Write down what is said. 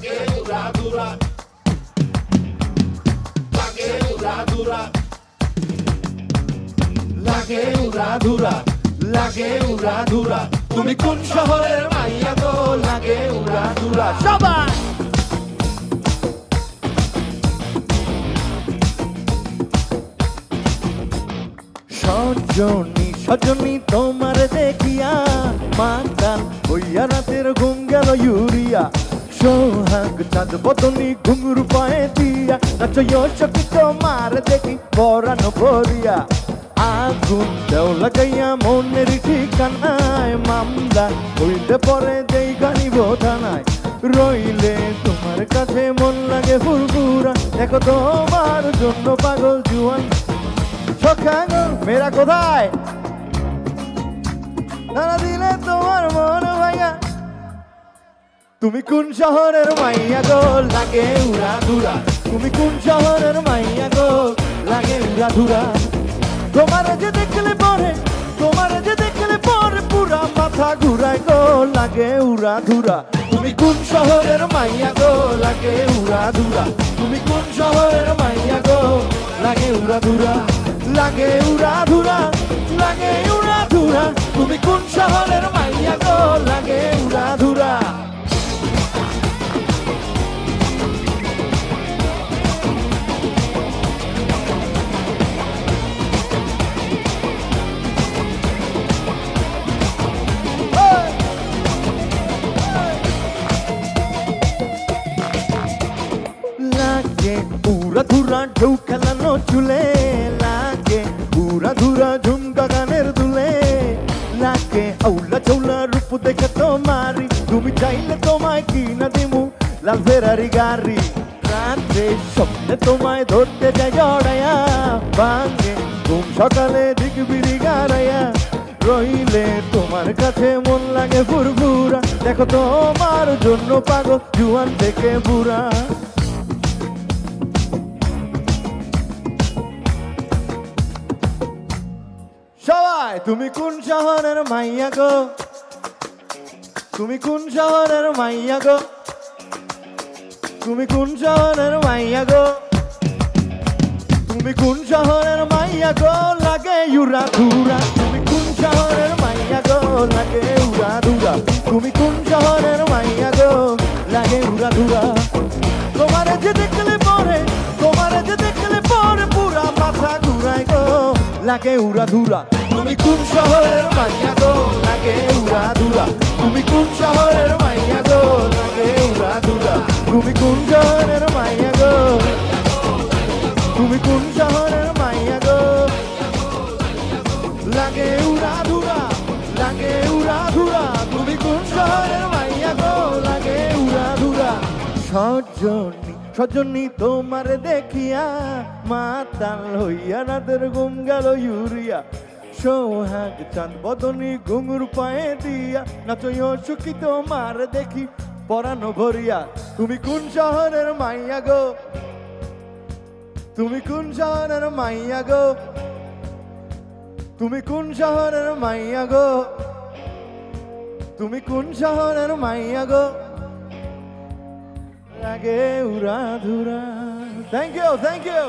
লাগে উড়াধুরা, লাগে উড়াধুরা, লাগে উড়াধুরা, লাগে উড়াধুরা। তুমি কোন শহরের মাইয়া গো? লাগে উড়াধুরা। সবাই সজনী সজনী তোমার দেখিয়া মাতাল হইয়া রাতের ঘুম গেল ইউরিয়া। সোহাগ চাঁদ বদনী ঘুঙুর পায়ে দিয়া নাচয় সখী তোমার দেখি পরানো ভরিয়া। আগুন দেও লাগাইয়া মনের ঠিকানায় মামলা হইলে পরে দেই গানিব থানায়। রইলে তোমার কাছে মন লাগে ফুরফুরা, দেখো তোমার জন্য পাগল জুয়ান। মেয়েরা কোথায়? তারা দিলে তোমার মন ভাইয়া। তুমি কোন শহরের মাইয়া গো? লাগে উড়াধুরা। তুমি কোন শহরের মাইয়া গো? লাগে উড়াধুরা। তোমার যে দেখলে পরে, তোমার যে দেখলে পরে পুরা মাথা ঘুরায় গো। লাগে উড়াধুরা। তুমি কোন শহরের মাইয়া গো? লাগে উড়াধুরা। তুমি কোন শহরের মাইয়া গো? লাগে উড়াধুরা, লাগে উড়াধুরা, লাগে উড়াধুরা। তুমি কোন শহরের মাইয়া গো? লাগে উড়াধুরা। লাগে উড়াধুরা ঢেউ খেলানো চুলে, লাগে উড়াধুরা ঝুমকা গানের দুলে। লাগে আউলা চৌলা রূপ দেখে তোমারি, তুমি চাইলে তোমায় কিনা দিমু লাল ফেরারি গাড়ি। রাত্রে স্বপ্নে তোমায় ধরতে যায় জড়াইয়া, ভাঙে ঘুম সকালে দিক বিড়ি গাড়াইয়া। রইলে তোমার কাছে মন লাগে ফুরফুরা, দেখো তোমার জন্য পাগল জুয়ান থেকে বুড়া। সবাই তুমি কোন শহরের মাইয়া গো? তুমি কোন শহরের মাইয়া গো? তুমি কোন শহরের মাইয়া গো? তুমি কোন শহরের মাইয়া গো? লাগে উড়াধুরা। তুমি কোন শহরের মাইয়া গো? লাগে উড়াধুরা। তুমি কোন শহরের মাইয়া গো? লাগে উড়াধুরা। তোমার যে দেখলে পরে, তোমার যে দেখলে পরে পুরা মাথা ঘুরায় গো। লাগে উড়াধুরা। তুমি কোন শহরের মাইয়া গো? লাগে উড়াধুরা। তুমি কোন শহরের মাইয়া গো? লাগে উড়াধুরা। তুমি কোন শহরের মাইয়া গো? তুমি কোন শহরের মাইয়া গো? লাগে উড়াধুরা, লাগে উড়াধুরা। তুমি কোন শহরের মাইয়া গো? লাগে উড়াধুরা। সজনী সজনী তোমার দেখিয়া মাতাল হইয়া রাতের ঘুম গেল ইউরিয়া। সোহাগ চাঁদ বদনী ঘুঙুর পায়ে দিয়া নাচয় সুখী তোমার দেখি পরানো ভরিয়া। তুমি কোন শহরের মাইয়া গো? তুমি কোন শহরের মাইয়া গো? তুমি কোন শহরের মাইয়া গো? তুমি কোন শহরের মাইয়া গো? লাগে উড়াধুরা। Thank you, thank you.